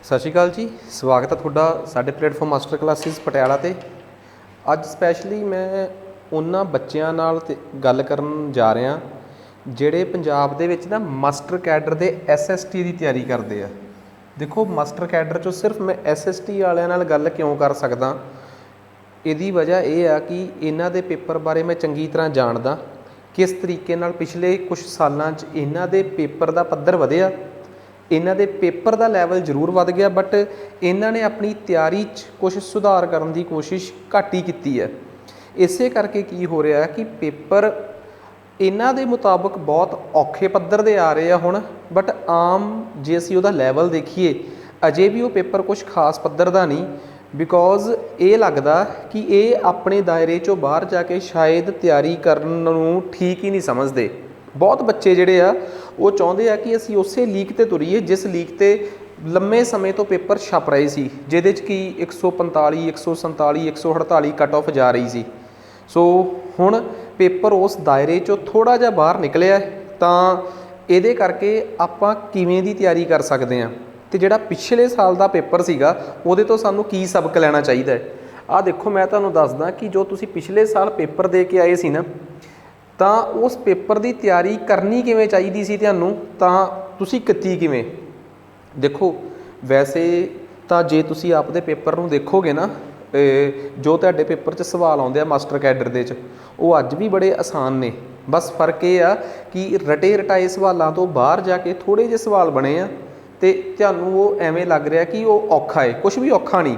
सत श्री अकाल जी। स्वागत है तुहाडा साडे प्लेटफॉर्म मास्टर क्लासिस पटियाला ते। अज स्पैशली मैं उन्हां बच्चियां नाल गल करन जा रहा जिहड़े पंजाब दे विच ना मास्टर कैडर दे SST की तैयारी करते हैं। देखो मास्टर कैडर चो सिर्फ मैं SST वालियां नाल गल क्यों कर सकदा, इहदी वजह यह है कि इन्हां दे पेपर बारे मैं चंगी तरह जानदा, किस तरीके नाल पिछले कुछ सालां च इन्हां दे पेपर दा पद्धर वधिया, इन्हां दे पेपर का लैवल जरूर वध गया, बट इन्हां ने अपनी तैयारी कुछ सुधार करने की कोशिश घट ही की है। इस करके की हो रहा है कि पेपर इन्हां दे मुताबिक बहुत औखे पद्धर दे आ रहे हैं हुण, बट आम जे असीं उहदा लैवल देखीए अजे भी वो पेपर कुछ खास पद्धर का नहीं, बिकॉज ये लगता कि ये अपने दायरे चों बाहर जाके शायद तैयारी करन नूं ठीक ही नहीं समझते। बहुत बच्चे जिहड़े आ वो चाहुंदे आ कि असीं उसे लीक ते तुरीए जिस लीक ते लंबे समय तो पेपर छप रहे सी, जिहदे च कि 145 147 148 कट ऑफ जा रही सी। सो हुण पेपर उस दायरे चों थोड़ा जिहा बाहर निकलिया, तां इहदे करके आपां किवें दी तैयारी कर सकदे हां ते जिहड़ा पिछले साल दा पेपर सीगा उहदे तो सानूं की सबक लैना चाहीदा है। आ देखो मैं तुहानूं दसदा कि जो तुसीं पिछले साल पेपर दे के आए सी ना, तो उस पेपर की तैयारी करनी किवें चाहीदी सी तुहानूं, तां तुसीं कीती किवें। देखो वैसे तो जे तुसीं आपदे पेपर नूं देखोगे ना, जो तुहाडे पेपर च सवाल आउंदे आ मास्टर कैडर दे च, वो अज भी बड़े आसान ने। बस फर्क ये आ कि रटे रटाए सवालों तो बाहर जाके थोड़े जे सवाल बने आ ते तुहानूं वो एवें लग रहा कि वो औखा है, कुछ भी औखा नहीं।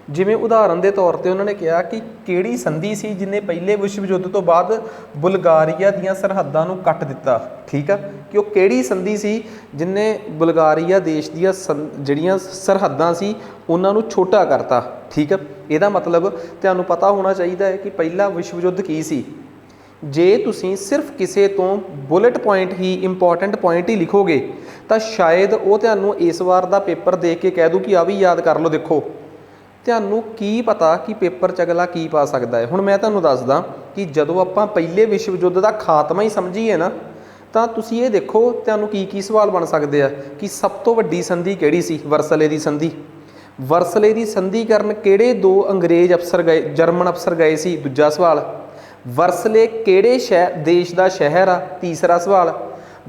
जिमें उदाहरण के तौर पर उन्होंने कहा कि किहड़ी संधि सी जिन्हें पहले विश्व युद्ध तो बाद बुलगारिया दीयां सरहदां नूं कट दिता। ठीक है कि वो किहड़ी संधि सी जिन्हें बुलगारिया देश दीयां जिहड़ियां सरहदां सी उन्हां नूं छोटा करता। ठीक है, इहदा मतलब तुहानूं पता होना चाहिए है कि पहला विश्व युद्ध की सी। जे तुसीं सिर्फ किसी तो बुलेट पॉइंट ही इंपॉर्टेंट पॉइंट ही लिखोगे तो शायद वो तुहानूं इस बार का पेपर देख के कह दूँ कि आ भी याद कर लो। देखो तुहानूं की पता कि पेपर च अगला की पा सकता है। हुण मैं तुहानूं दसदा कि जदों आपां पहले विश्व युद्ध का खात्मा ही समझीए ना, तो तुसीं ये देखो तुहानूं की सवाल बन सकते हैं कि सब तो वड्डी संधि किहड़ी सी? वर्सले की संधि। वर्सले की संधि करन किहड़े दो अंग्रेज अफसर गए, जर्मन अफसर गए सी? दूजा सवाल। वर्सले किहड़े देश का शहर आ? तीसरा सवाल।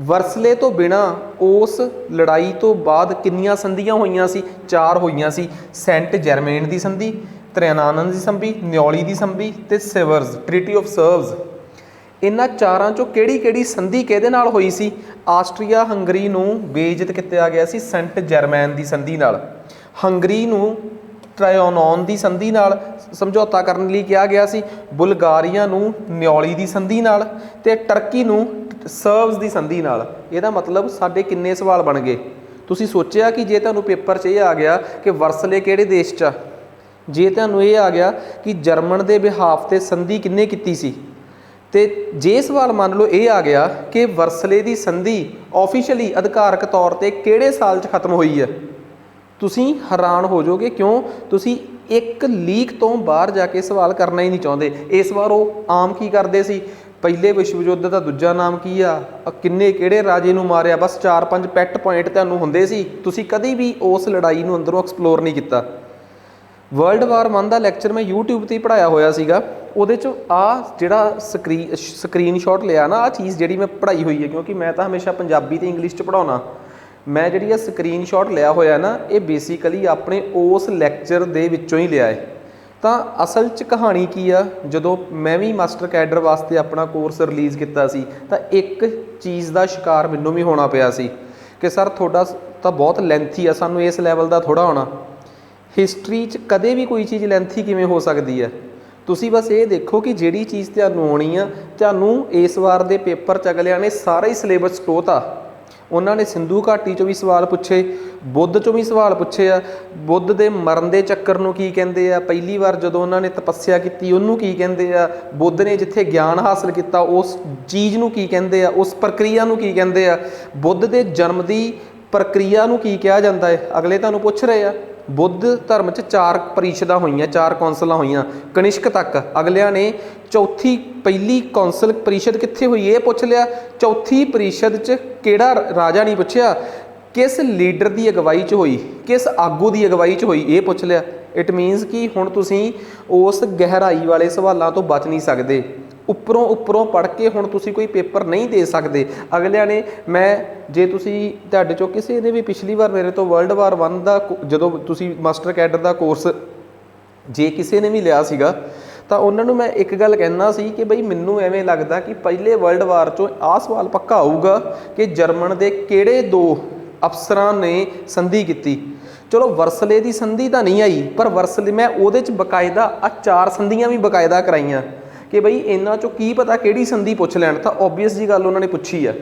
वर्सले तो बिना उस लड़ाई तो बाद कितनियां संधियां होईयां सी? 4 होईयां सी। सेंट जरमेन की संधि, त्रियानानन की संधि, न्योली की संधि ते सेवर्स ट्रीटी ऑफ सर्व्स। इन्हां चारां चों किहड़ी संधि किहदे नाल होई सी? आस्ट्रीया हंगरी नूं बेइज्जत किया गया सी सेंट जरमैन की संधि नाल। हंगरी नूं ट्रायोनॉन की संधि नाल समझौता करने लई कहा गया सी। बुलगारिया नूं न्योली की संधि नाल ते टर्की नूं सर्व्स की संधि नाल। इहदा मतलब साडे किन्ने सवाल बन गए? तुसीं सोचिया कि जे तुहानूं पेपर च ये आ गया कि वर्सले किहड़े देश च, जे तुहानूं ये आ गया कि जर्मन के बिहाफ ते संधि किन्ने कीती सी, ते जे सवाल मान लो ये आ गया कि वर्सले की संधि ऑफिशियली अधिकारक तौर पर किहड़े साल च खत्म हुई है, तुसीं हैरान हो जाओगे। क्यों? तुसीं एक लीक तो बाहर जाके सवाल करना ही नहीं चाहते। इस बार वो आम की करते सी, पहले विश्व युद्ध का दूजा नाम की आ, किन्ने किहड़े राजे नूं मारिया, बस 4-5 पैट पॉइंट तुहानूं हुंदे सी। तुसीं कदी भी उस लड़ाई नूं अंदरों एक्सप्लोर नहीं किया। वर्ल्ड वार 1 का लैक्चर मैं यूट्यूब पर ही पढ़ाया होया सीगा, उहदे च जिहड़ा स्क्रीन शॉट लिया ना, आ चीज़ जिहड़ी मैं पढ़ाई हुई है, क्योंकि मैं तो हमेशा पंजाबी ते इंग्लिश च पढ़ाउणा। मैं जिहड़ी स्क्रीन शॉट लिया होया ना, ये बेसिकली अपने उस लैक्चर दे विच्चों ही लिया है। तो असल च कहानी की आ, जदों मैं भी मास्टर कैडर वास्ते अपना कोर्स रिलीज़ किया सी, तो एक चीज़ का शिकार मैनूं भी होना पिया सी कि सर तुहाडा तो बहुत लेंथी आ, सानूं इस लैवल का थोड़ा होना। हिस्टरी च कदे भी कोई चीज़ लेंथी किवें हो सकती है? तुसीं बस ये देखो कि जिहड़ी चीज़ तुहानूं आउणी आ, तुहानूं इस वार दे पेपर च अगलियां ने सारा ही सिलेबस टोता। उन्होंने सिंधु घाटी चों भी सवाल पूछे, बुद्ध चों भी सवाल पूछे आ, बुद्ध के मरण के चक्कर नूं की कहंदे आ, पहली बार जदों उन्होंने तपस्या की उन्होंने की कहंदे आ, बुद्ध ने जिथे ज्ञान हासिल किया उस चीज़ नूं की कहंदे आ, उस प्रक्रिया नूं की कहंदे आ, बुद्ध के जन्म की प्रक्रिया नूं की कहा जाता है। अगले तुहानूं पुछ रहे आ। बुद्ध धर्म च 4 परिषदां होईयां, 4 कौंसलां होईयां कनिष्क तक। अगलियां ने चौथी पहली कौंसल परिषद कित्थे हुई ये पूछ लिया, चौथी परिषद च किहड़ा राजा नहीं पूछया, किस लीडर की अगवाई च होई, किस आगू की अगवाई च होई, ये पुछ लिया। इट मीनस कि हुण तुसीं उस गहराई वाले सवालों तो बच नहीं सकते। उपरों उपरों पढ़ के हुण तुसीं कोई पेपर नहीं दे सकते। अगलियां ने मैं जे तुसीं तुहाडे चों किसी ने भी पिछली बार मेरे तो वर्ल्ड वार 1 का जदों तुसीं मास्टर कैडर का कोर्स जे किसी ने भी लिया सीगा ਤਾਂ ਉਹਨਾਂ ਨੂੰ मैं एक गल कहना सी कि बई मैनू एवें लगता कि पहले वर्ल्ड वार चों आह सवाल पक्का आऊगा कि जर्मन के किहड़े 2 अफसरां ने संधि की। चलो वरसले की संधि तो नहीं आई, पर वरसले मैं उहदे च बकायदा 4 संधियां भी बकायदा कराइयां कि बई इन्हां चों की पता किहड़ी संधि पुछ लैण। तां ओबवियस जी गल उन्होंने पुछी है।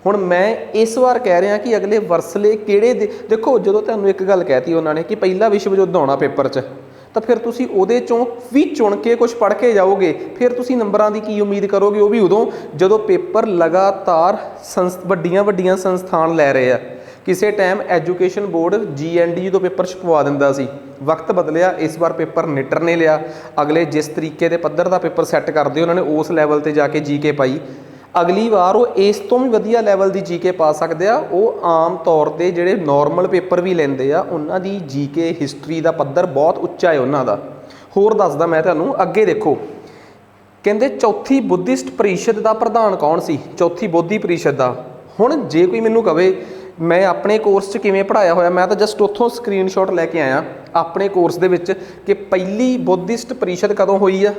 हुण मैं इस बार कह रहा कि अगले वरसले किहड़े देखो, जदों तुहानूं एक गल कहती उन्होंने कि पहला विश्व युद्ध आउणा पेपर 'च, तो फिर तुसीं उहदे चों भी चुन के कुछ पढ़ के जाओगे, फिर तुसीं नंबरां की की उम्मीद करोगे। वो भी उदों जदों पेपर लगातार वड्डियां वड्डियां संस्थान लै रहे आ। किसी टाइम एजुकेशन बोर्ड GNDU तो पेपर छपवा दिंदा सी, वक्त बदलिया, इस बार पेपर निटर ने लिया। अगले जिस तरीके के पद्धर का पेपर सैट करते उन्होंने उस लैवल पर जाके GK पाई। अगली बार वो इस तो भी वधिया लैवल की GK पा सकते हैं। वो आम तौर पर जोड़े नॉर्मल पेपर भी लेंदे आ, उन्हां दी GK हिस्टरी का पद्धर बहुत उच्चा है उन्हां दा। होर दसदा मैं तुहानूं, अगे देखो कहते चौथी बुद्धिस्ट परिषद का प्रधान कौन सी, चौथी बौद्धी परिषद का। हुण जे कोई मैनूं कहे मैं अपने कोर्स च किवें पढ़ाया होया, मैं तो जस्ट उत्थों स्क्रीनशॉट लैके आया अपने कोर्स दे विच कि पहली बुद्धिस्ट परिषद कदों हुई आ,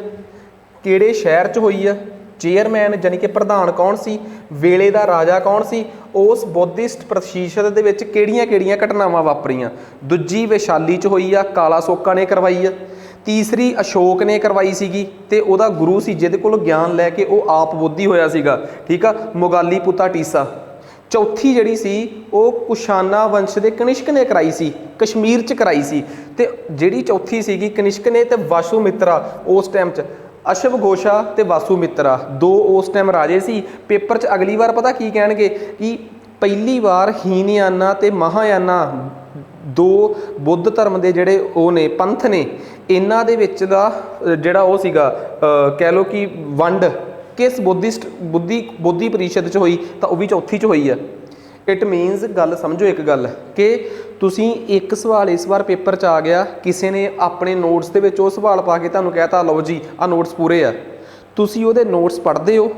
किहड़े शहर च हुई आ, चेयरमैन जानी कि प्रधान कौन सी, वेले का राजा कौन सी, उस बुद्धिस्ट परिषद दे विच किहड़ियां-किहड़ियां घटनावां वापरीਆਂ। दूजी वैशाली च हुई आ, काला सोका ने करवाई आ। तीसरी अशोक ने करवाई सीगी ते उहदा गुरु सी जिहदे कोल ज्ञान लैके वो आप बोधी होया सीगा, ठीक आ, मुगाली पुता टीसा। चौथी जिहड़ी सी वो कुशाना वंश के कनिष्क ने कराई सी, कश्मीर च कराई सी। ते जिहड़ी चौथी सीगी कनिष्क ने ते वासुमित्रा, उस टाइम च अश्वघोषा ते वासुमित्रा 2 उस टाइम राजे सी। पेपर च अगली बार पता की कहणगे कि पहली बार हीनयाना ते महायाना 2 बुद्ध धर्म के जिहड़े वो ने पंथ ने, इन्हां दे विच दा जिहड़ा वो सीगा कह लो कि वंड किस बौद्धी परिषद च हुई, तो वह भी चौथी च हुई है। इट मीनस गल समझो एक गल कि तुसीं एक सवाल इस बार पेपर च आ गया, किसी ने अपने नोट्स के वो सवाल पा के तुहानूं कहता लो जी आ नोट्स पूरे आ, तुसीं उहदे नोट्स पढ़ते हो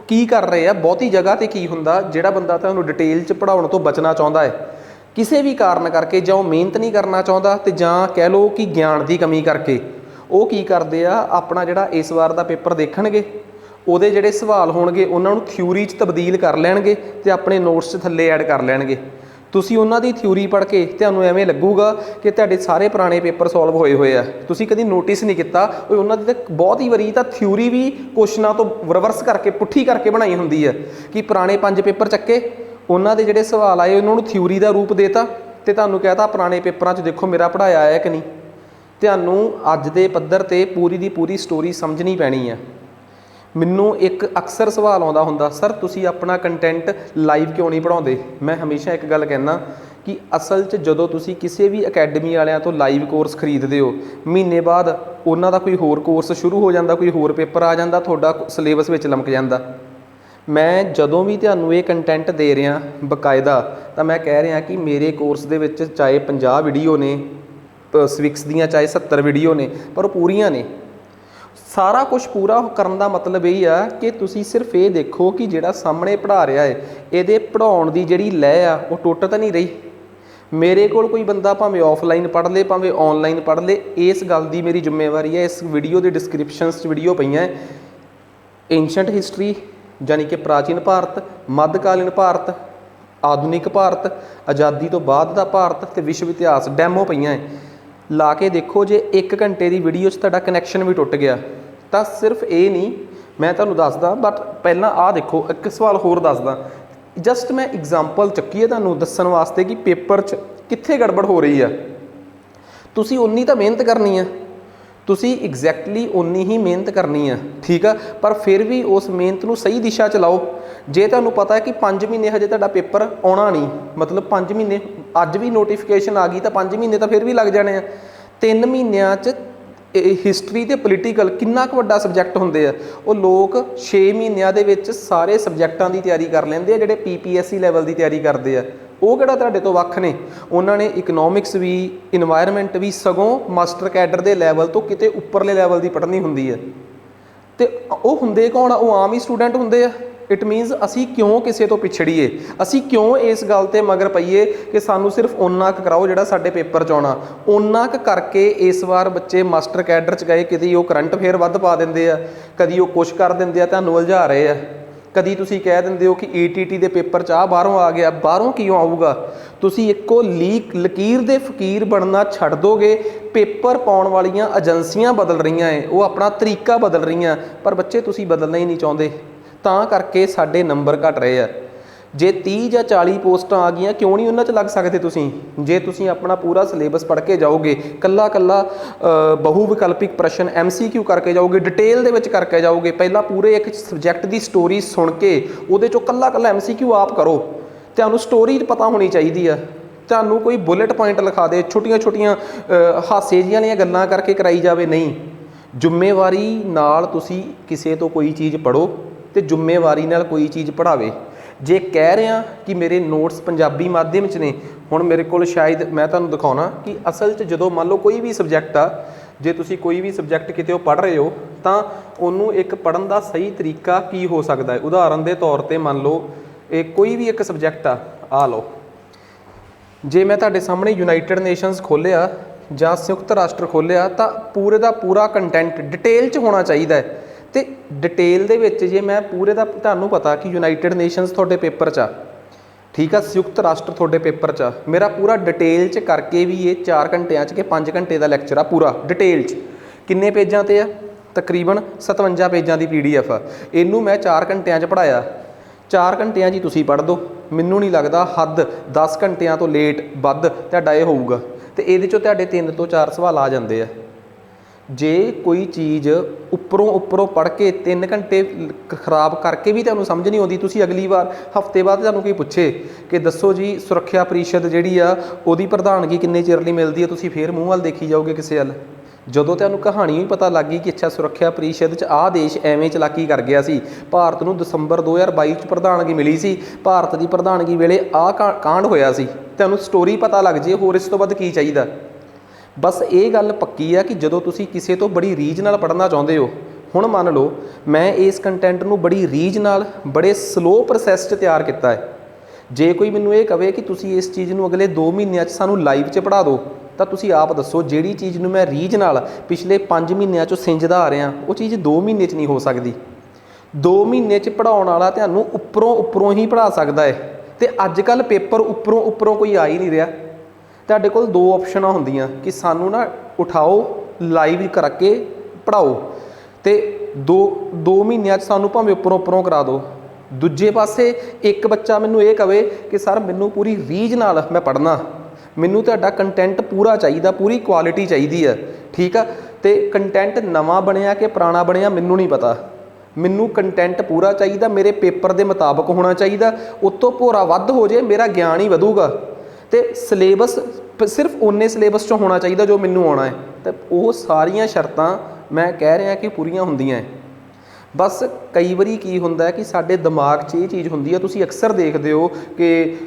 की कर रहे हैं। बहुती जगह ते की हुंदा, जिहड़ा बंदा तुहानूं डिटेल च पढ़ाउण तो बचना चाहुंदा है किसी भी कारण करके, जां मेहनत नहीं करना चाहुंदा ते जां कह लो कि ज्ञान की कमी करके, वो की करदे आ अपना जिहड़ा इस बार का पेपर देखणगे, ਉਹਦੇ ਜਿਹੜੇ सवाल ਹੋਣਗੇ ਉਹਨਾਂ ਨੂੰ ਥਿਊਰੀ 'ਚ ਤਬਦੀਲ ਕਰ ਲੈਣਗੇ ਤੇ ਆਪਣੇ ਨੋਟਸ 'ਚ ਥੱਲੇ ਐਡ ਕਰ ਲੈਣਗੇ। ਤੁਸੀਂ ਉਹਨਾਂ ਦੀ ਥਿਊਰੀ ਪੜ੍ਹ ਕੇ ਤੁਹਾਨੂੰ ਐਵੇਂ ਲੱਗੂਗਾ ਕਿ ਤੁਹਾਡੇ ਸਾਰੇ ਪੁਰਾਣੇ ਪੇਪਰ ਸੋਲਵ ਹੋਏ ਆ। ਤੁਸੀਂ ਕਦੀ ਨੋਟਿਸ ਨਹੀਂ ਕੀਤਾ ਉਹਨਾਂ ਦੀ ਤਾਂ ਬਹੁਤ ਹੀ ਵਾਰੀ ਤਾਂ ਥਿਊਰੀ ਵੀ ਕੁਐਸਚਨਾਂ ਤੋਂ ਰਿਵਰਸ ਕਰਕੇ ਪੁੱਠੀ ਕਰਕੇ ਬਣਾਈ ਹੁੰਦੀ ਹੈ ਕਿ ਪੁਰਾਣੇ 5 ਪੇਪਰ ਚੱਕੇ, ਉਹਨਾਂ ਦੇ ਜਿਹੜੇ ਸਵਾਲ ਆਏ ਉਹਨਾਂ ਨੂੰ ਥਿਊਰੀ ਦਾ ਰੂਪ ਦੇਤਾ ਤੇ ਤੁਹਾਨੂੰ ਕਹਿਤਾ ਪੁਰਾਣੇ ਪੇਪਰਾਂ 'ਚ ਦੇਖੋ ਮੇਰਾ ਪੜ੍ਹਾਇਆ ਆਇਆ ਕਿ ਨਹੀਂ। ਤੁਹਾਨੂੰ ਅੱਜ ਦੇ ਪੱਧਰ ਤੇ ਪੂਰੀ ਦੀ ਪੂਰੀ ਸਟੋਰੀ ਸਮਝਣੀ ਪੈਣੀ ਆ। ਮੈਨੂੰ एक अक्सर सवाल आता होंदा, सर तुसी अपना कंटेंट लाइव क्यों नहीं पढ़ाते। मैं हमेशा एक गल कहना कि असल च जदों तुसी किसी भी अकैडमी वालियां तो लाइव कोर्स खरीदते हो, महीने बाद उन्हां दा कोई होर कोर्स शुरू हो जाता, कोई होर पेपर आ जाता, तुहाडा सिलेबस विच लमक जाता। मैं जदों भी तुहानूं ये कंटेंट दे रहा बकायदा, तो मैं कह रहा कि मेरे कोर्स दे विच चाहे 50 वीडियो ने स्विक्स दियां, चाहे 70 वीडियो ने, पर वो पूरियां ने। सारा कुछ पूरा करने का मतलब यही है कि तुसी सिर्फ ये देखो कि जिहड़ा सामने पढ़ा रहा है ये पढ़ाउण की जिहड़ी लय आ वो टुट तो नहीं रही। मेरे कोल कोई बंदा भावें ऑफलाइन पढ़ ले भावें ऑनलाइन पढ़ ले, इस गल की मेरी जिम्मेवारी है। इस वीडियो के डिस्क्रिप्शनस वीडियो पई हैं, एंशंट हिस्टरी यानी कि प्राचीन भारत, मध्यकालीन भारत, आधुनिक भारत, आज़ादी तो बाद का भारत ते विश्व इतिहास डैमो पईयां हैं। ला के देखो, जे 1 घंटे की वीडियो च तुहाडा कनैक्शन भी टुट गया तो सिर्फ ये नहीं, मैं तुहानूं दसदा, बट पहला आ देखो एक सवाल होर दसदा। जस्ट मैं एग्जाम्पल चुकी है तुहानूं दस्सण वास्ते कि पेपर च कित्थे गड़बड़ हो रही है। तुसीं उन्नी तो मेहनत करनी है, तुसीं एग्जैक्टली उन्नी ही मेहनत करनी है, ठीक है, पर फिर भी उस मेहनत नूं सही दिशा च लाओ। जे तुहानूं पता है कि 5 महीने हजे तुहाडा पेपर आउणा नहीं, मतलब 5 महीने अज भी नोटिफिकेशन आ गई तो 5 महीने तो फिर भी लग जाने 3 महीनों च हिस्टरी ते पोलीटिकल कितना क वड्डा सबजैक्ट होंदे आ, वो लोग 6 महीनों दे विच सारे सबजैक्टां की तैयारी कर लेंदे आ जिहड़े PPSC लैवल की तैयारी करते हैं। ਉਹ ਕਿਹੜਾ ਤੁਹਾਡੇ ਤੋਂ ਵੱਖ ਨੇ। ਉਹਨਾਂ ਨੇ ਇਕਨੋਮਿਕਸ ਵੀ, ਇਨਵਾਇਰਨਮੈਂਟ ਵੀ ਸਗੋਂ ਮਾਸਟਰ ਕੈਡਰ ਦੇ ਲੈਵਲ ਤੋਂ ਕਿਤੇ ਉੱਪਰਲੇ ਲੈਵਲ ਦੀ ਪੜ੍ਹਨੀ ਹੁੰਦੀ ਹੈ। ਤੇ ਉਹ ਹੁੰਦੇ ਕੌਣ ਆ? ਉਹ ਆਮ ਹੀ ਸਟੂਡੈਂਟ ਹੁੰਦੇ ਆ। ਇਟ ਮੀਨਸ ਅਸੀਂ ਕਿਉਂ ਕਿਸੇ ਤੋਂ ਪਿਛੜੀਏ, ਅਸੀਂ ਕਿਉਂ ਇਸ ਗੱਲ ਤੇ ਮਗਰ ਪਈਏ ਕਿ ਸਾਨੂੰ ਸਿਰਫ ਓਨਾ ਕੁ ਕਰਾਓ ਜਿਹੜਾ ਸਾਡੇ ਪੇਪਰ 'ਚ ਆਉਣਾ। ਓਨਾ ਕੁ ਕਰਕੇ ਇਸ ਵਾਰ ਬੱਚੇ ਮਾਸਟਰ ਕੈਡਰ 'ਚ ਗਏ, ਕਿਤੇ ਉਹ ਕਰੰਟ ਅਫੇਅਰ ਵੱਧ ਪਾ ਦਿੰਦੇ ਆ, ਕਦੀ ਉਹ ਕੁਛ ਕਰ ਦਿੰਦੇ ਆ, ਤੁਹਾਨੂੰ ਉਲਝਾ ਰਹੇ ਆ। ਕਦੀ ਤੁਸੀਂ ਕਹਿ ਦਿੰਦੇ ਹੋ ਕਿ ETT ਦੇ ਪੇਪਰ 'ਚ ਆ ਬਾਹਰੋਂ ਆ ਗਿਆ, ਬਾਹਰੋਂ ਕਿਉਂ ਆਊਗਾ? ਤੁਸੀਂ ਇੱਕੋ ਲਕੀਰ ਦੇ ਫਕੀਰ ਬਣਨਾ ਛੱਡ ਦੋਗੇ। ਪੇਪਰ ਪਾਉਣ ਵਾਲੀਆਂ ਏਜੰਸੀਆਂ ਬਦਲ ਰਹੀਆਂ ਏ, ਉਹ ਆਪਣਾ ਤਰੀਕਾ ਬਦਲ ਰਹੀਆਂ, ਪਰ ਬੱਚੇ ਤੁਸੀਂ ਬਦਲਣਾ ਹੀ ਨਹੀਂ ਚਾਹੁੰਦੇ, ਤਾਂ ਕਰਕੇ ਸਾਡੇ ਨੰਬਰ ਘਟ ਰਹੇ ਆ। ਜੇ 30 ਜਾਂ 40 ਪੋਸਟਾਂ ਆ ਗਈਆਂ, ਕਿਉਂ ਨਹੀਂ ਉਹਨਾਂ 'ਚ ਲੱਗ ਸਕਦੇ ਤੁਸੀਂ? ਜੇ ਤੁਸੀਂ ਆਪਣਾ ਪੂਰਾ ਸਿਲੇਬਸ ਪੜ੍ਹ ਕੇ ਜਾਓਗੇ, ਕੱਲਾ ਬਹੁ ਵਿਕਲਪਿਕ ਪ੍ਰਸ਼ਨ MCQ ਕਰਕੇ ਜਾਓਗੇ, ਡਿਟੇਲ ਦੇ ਵਿੱਚ ਕਰਕੇ ਜਾਓਗੇ, ਪਹਿਲਾਂ ਪੂਰੇ ਇੱਕ ਸਬਜੈਕਟ ਦੀ ਸਟੋਰੀ ਸੁਣ ਕੇ ਉਹਦੇ 'ਚੋਂ ਕੱਲਾ MCQ ਆਪ ਕਰੋ। ਤੁਹਾਨੂੰ ਸਟੋਰੀ ਪਤਾ ਹੋਣੀ ਚਾਹੀਦੀ ਆ। ਤੁਹਾਨੂੰ ਕੋਈ ਬੁਲੇਟ ਪੁਆਇੰਟ ਲਿਖਾ ਦੇ, ਛੋਟੀਆਂ ਹਾਸੇ ਜਿਹੀਆਂ ਵਾਲੀਆਂ ਗੱਲਾਂ ਕਰਕੇ ਕਰਾਈ ਜਾਵੇ, ਨਹੀਂ। ਜ਼ਿੰਮੇਵਾਰੀ ਨਾਲ ਤੁਸੀਂ ਕਿਸੇ ਤੋਂ ਕੋਈ ਚੀਜ਼ ਪੜ੍ਹੋ ਅਤੇ ਜ਼ਿੰਮੇਵਾਰੀ ਨਾਲ ਕੋਈ ਚੀਜ਼ ਪੜ੍ਹਾਵੇ। ਜੇ ਕਹਿ ਰਿਹਾ ਕਿ ਮੇਰੇ ਨੋਟਸ ਪੰਜਾਬੀ ਮਾਧਿਅਮ 'ਚ ਨੇ, ਹੁਣ ਮੇਰੇ ਕੋਲ ਸ਼ਾਇਦ ਮੈਂ ਤੁਹਾਨੂੰ ਦਿਖਾਉਣਾ ਕਿ ਅਸਲ 'ਚ ਜਦੋਂ ਮੰਨ ਲਓ ਕੋਈ ਵੀ ਸਬਜੈਕਟ ਆ, ਜੇ ਤੁਸੀਂ ਕੋਈ ਵੀ ਸਬਜੈਕਟ ਕਿਤੇ ਉਹ ਪੜ੍ਹ ਰਹੇ ਹੋ ਤਾਂ ਉਹਨੂੰ ਇੱਕ ਪੜ੍ਹਨ ਦਾ ਸਹੀ ਤਰੀਕਾ ਕੀ ਹੋ ਸਕਦਾ ਹੈ। ਉਦਾਹਰਨ ਦੇ ਤੌਰ 'ਤੇ ਮੰਨ ਲਓ ਇਹ ਕੋਈ ਵੀ ਇੱਕ ਸਬਜੈਕਟ ਆ ਲਓ, ਜੇ ਮੈਂ ਤੁਹਾਡੇ ਸਾਹਮਣੇ ਯੂਨਾਈਟਿਡ ਨੇਸ਼ਨਸ ਖੋਲ੍ਹਿਆ ਜਾਂ ਸੰਯੁਕਤ ਰਾਸ਼ਟਰ ਖੋਲ੍ਹਿਆ ਤਾਂ ਪੂਰੇ ਦਾ ਪੂਰਾ ਕੰਟੈਂਟ ਡਿਟੇਲ 'ਚ ਹੋਣਾ ਚਾਹੀਦਾ ਹੈ। ਅਤੇ ਡਿਟੇਲ ਦੇ ਵਿੱਚ ਜੇ ਮੈਂ ਪੂਰੇ ਦਾ, ਤੁਹਾਨੂੰ ਪਤਾ ਕਿ ਯੂਨਾਈਟਿਡ ਨੇਸ਼ਨਸ ਤੁਹਾਡੇ ਪੇਪਰ 'ਚ ਆ, ਠੀਕ ਆ, ਸੰਯੁਕਤ ਰਾਸ਼ਟਰ ਤੁਹਾਡੇ ਪੇਪਰ 'ਚ ਆ, ਮੇਰਾ ਪੂਰਾ ਡਿਟੇਲ 'ਚ ਕਰਕੇ ਵੀ ਇਹ 4 ਘੰਟਿਆਂ 'ਚ ਕਿ 5 ਘੰਟੇ ਦਾ ਲੈਕਚਰ ਆ ਪੂਰਾ ਡਿਟੇਲ 'ਚ। ਕਿੰਨੇ ਪੇਜਾਂ 'ਤੇ ਆ? ਤਕਰੀਬਨ 57 ਪੇਜਾਂ ਦੀ PDF ਆ। ਇਹਨੂੰ ਮੈਂ 4 ਘੰਟਿਆਂ 'ਚ ਪੜ੍ਹਾਇਆ। 4 ਘੰਟਿਆਂ 'ਚ ਹੀ ਤੁਸੀਂ ਪੜ੍ਹ ਦਿਓ। ਮੈਨੂੰ ਨਹੀਂ ਲੱਗਦਾ ਹੱਦ 10 ਘੰਟਿਆਂ ਤੋਂ ਲੇਟ ਵੱਧ ਤੁਹਾਡਾ ਇਹ ਹੋਊਗਾ, ਅਤੇ ਇਹਦੇ 'ਚੋਂ ਤੁਹਾਡੇ 3 ਤੋਂ 4 ਸਵਾਲ ਆ ਜਾਂਦੇ ਆ। ਜੇ ਕੋਈ ਚੀਜ਼ ਉੱਪਰੋਂ ਪੜ੍ਹ ਕੇ 3 ਘੰਟੇ ਖਰਾਬ ਕਰਕੇ ਵੀ ਤੁਹਾਨੂੰ ਸਮਝ ਨਹੀਂ ਆਉਂਦੀ, ਤੁਸੀਂ ਅਗਲੀ ਵਾਰ ਹਫ਼ਤੇ ਬਾਅਦ ਤੁਹਾਨੂੰ ਕੋਈ ਪੁੱਛੇ ਕਿ ਦੱਸੋ ਜੀ ਸੁਰੱਖਿਆ ਪ੍ਰੀਸ਼ਦ ਜਿਹੜੀ ਆ ਉਹਦੀ ਪ੍ਰਧਾਨਗੀ ਕਿੰਨੇ ਚਿਰ ਲਈ ਮਿਲਦੀ ਹੈ, ਤੁਸੀਂ ਫੇਰ ਮੂੰਹ ਵੱਲ ਦੇਖੀ ਜਾਓਗੇ ਕਿਸੇ ਵੱਲ। ਜਦੋਂ ਤੁਹਾਨੂੰ ਕਹਾਣੀ ਵੀ ਪਤਾ ਲੱਗ ਗਈ ਕਿ ਅੱਛਾ ਸੁਰੱਖਿਆ ਪ੍ਰੀਸ਼ਦ 'ਚ ਆਹ ਦੇਸ਼ ਐਵੇਂ ਚਲਾਕੀ ਕਰ ਗਿਆ ਸੀ, ਭਾਰਤ ਨੂੰ ਦਸੰਬਰ 2022 'ਚ ਪ੍ਰਧਾਨਗੀ ਮਿਲੀ ਸੀ, ਭਾਰਤ ਦੀ ਪ੍ਰਧਾਨਗੀ ਵੇਲੇ ਆਹ ਕਾਂਡ ਹੋਇਆ ਸੀ, ਤੁਹਾਨੂੰ ਸਟੋਰੀ ਪਤਾ ਲੱਗ ਜੇ, ਹੋਰ ਇਸ ਤੋਂ ਵੱਧ ਕੀ ਚਾਹੀਦਾ। ਬਸ ਇਹ ਗੱਲ ਪੱਕੀ ਆ ਕਿ ਜਦੋਂ ਤੁਸੀਂ ਕਿਸੇ ਤੋਂ ਬੜੀ ਰੀਝ ਨਾਲ ਪੜ੍ਹਨਾ ਚਾਹੁੰਦੇ ਹੋ, ਹੁਣ ਮੰਨ ਲਓ ਮੈਂ ਇਸ ਕੰਟੈਂਟ ਨੂੰ ਬੜੀ ਰੀਝ ਨਾਲ ਬੜੇ ਸਲੋ ਪ੍ਰੋਸੈਸ 'ਚ ਤਿਆਰ ਕੀਤਾ ਹੈ। ਜੇ ਕੋਈ ਮੈਨੂੰ ਇਹ ਕਵੇ ਕਿ ਤੁਸੀਂ ਇਸ ਚੀਜ਼ ਨੂੰ ਅਗਲੇ 2 ਮਹੀਨਿਆਂ 'ਚ ਸਾਨੂੰ ਲਾਈਵ 'ਚ ਪੜ੍ਹਾ ਦਿਓ, ਤਾਂ ਤੁਸੀਂ ਆਪ ਦੱਸੋ ਜਿਹੜੀ ਚੀਜ਼ ਨੂੰ ਮੈਂ ਰੀਝ ਨਾਲ ਪਿਛਲੇ 5 ਮਹੀਨਿਆਂ 'ਚੋਂ ਸਿੰਜਦਾ ਆ ਰਿਹਾ, ਉਹ ਚੀਜ਼ 2 ਮਹੀਨੇ 'ਚ ਨਹੀਂ ਹੋ ਸਕਦੀ। 2 ਮਹੀਨੇ 'ਚ ਪੜ੍ਹਾਉਣ ਵਾਲਾ ਤੁਹਾਨੂੰ ਉੱਪਰੋਂ ਹੀ ਪੜ੍ਹਾ ਸਕਦਾ ਹੈ, ਅਤੇ ਅੱਜ ਕੱਲ੍ਹ ਪੇਪਰ ਉੱਪਰੋਂ ਕੋਈ ਆ ਹੀ ਨਹੀਂ ਰਿਹਾ। ਤੁਹਾਡੇ ਕੋਲ 2 ਆਪਸ਼ਨਾਂ ਹੁੰਦੀਆਂ ਕਿ ਸਾਨੂੰ ਨਾ ਉਠਾਓ, ਲਾਈਵ ਕਰਕੇ ਪੜ੍ਹਾਓ, ਅਤੇ 2 ਮਹੀਨਿਆਂ 'ਚ ਸਾਨੂੰ ਭਾਵੇਂ ਉੱਪਰੋਂ ਕਰਾ ਦਿਓ। ਦੂਜੇ ਪਾਸੇ ਇੱਕ ਬੱਚਾ ਮੈਨੂੰ ਇਹ ਕਵੇ ਕਿ ਸਰ ਮੈਨੂੰ ਪੂਰੀ ਰੀਝ ਨਾਲ ਮੈਂ ਪੜ੍ਹਨਾ, ਮੈਨੂੰ ਤੁਹਾਡਾ ਕੰਟੈਂਟ ਪੂਰਾ ਚਾਹੀਦਾ, ਪੂਰੀ ਕੁਆਲਿਟੀ ਚਾਹੀਦੀ ਆ, ਠੀਕ ਆ, ਅਤੇ ਕੰਟੈਂਟ ਨਵਾਂ ਬਣਿਆ ਕਿ ਪੁਰਾਣਾ ਬਣਿਆ ਮੈਨੂੰ ਨਹੀਂ ਪਤਾ, ਮੈਨੂੰ ਕੰਟੈਂਟ ਪੂਰਾ ਚਾਹੀਦਾ, ਮੇਰੇ ਪੇਪਰ ਦੇ ਮੁਤਾਬਕ ਹੋਣਾ ਚਾਹੀਦਾ, ਉਤੋਂ ਭੋਰਾ ਵੱਧ ਹੋ ਜੇ ਮੇਰਾ ਗਿਆਨ ਹੀ ਵਧੂਗਾ, ਅਤੇ ਸਿਲੇਬਸ ਸਿਰਫ ਓਨੇ ਸਿਲੇਬਸ 'ਚੋਂ ਹੋਣਾ ਚਾਹੀਦਾ ਜੋ ਮੈਨੂੰ ਆਉਣਾ ਹੈ। ਅਤੇ ਉਹ ਸਾਰੀਆਂ ਸ਼ਰਤਾਂ ਮੈਂ ਕਹਿ ਰਿਹਾ ਕਿ ਪੂਰੀਆਂ ਹੁੰਦੀਆਂ ਹੈ। ਬਸ ਕਈ ਵਾਰੀ ਕੀ ਹੁੰਦਾ ਕਿ ਸਾਡੇ ਦਿਮਾਗ 'ਚ ਇਹ ਚੀਜ਼ ਹੁੰਦੀ ਹੈ, ਤੁਸੀਂ ਅਕਸਰ ਦੇਖਦੇ ਹੋ ਕਿ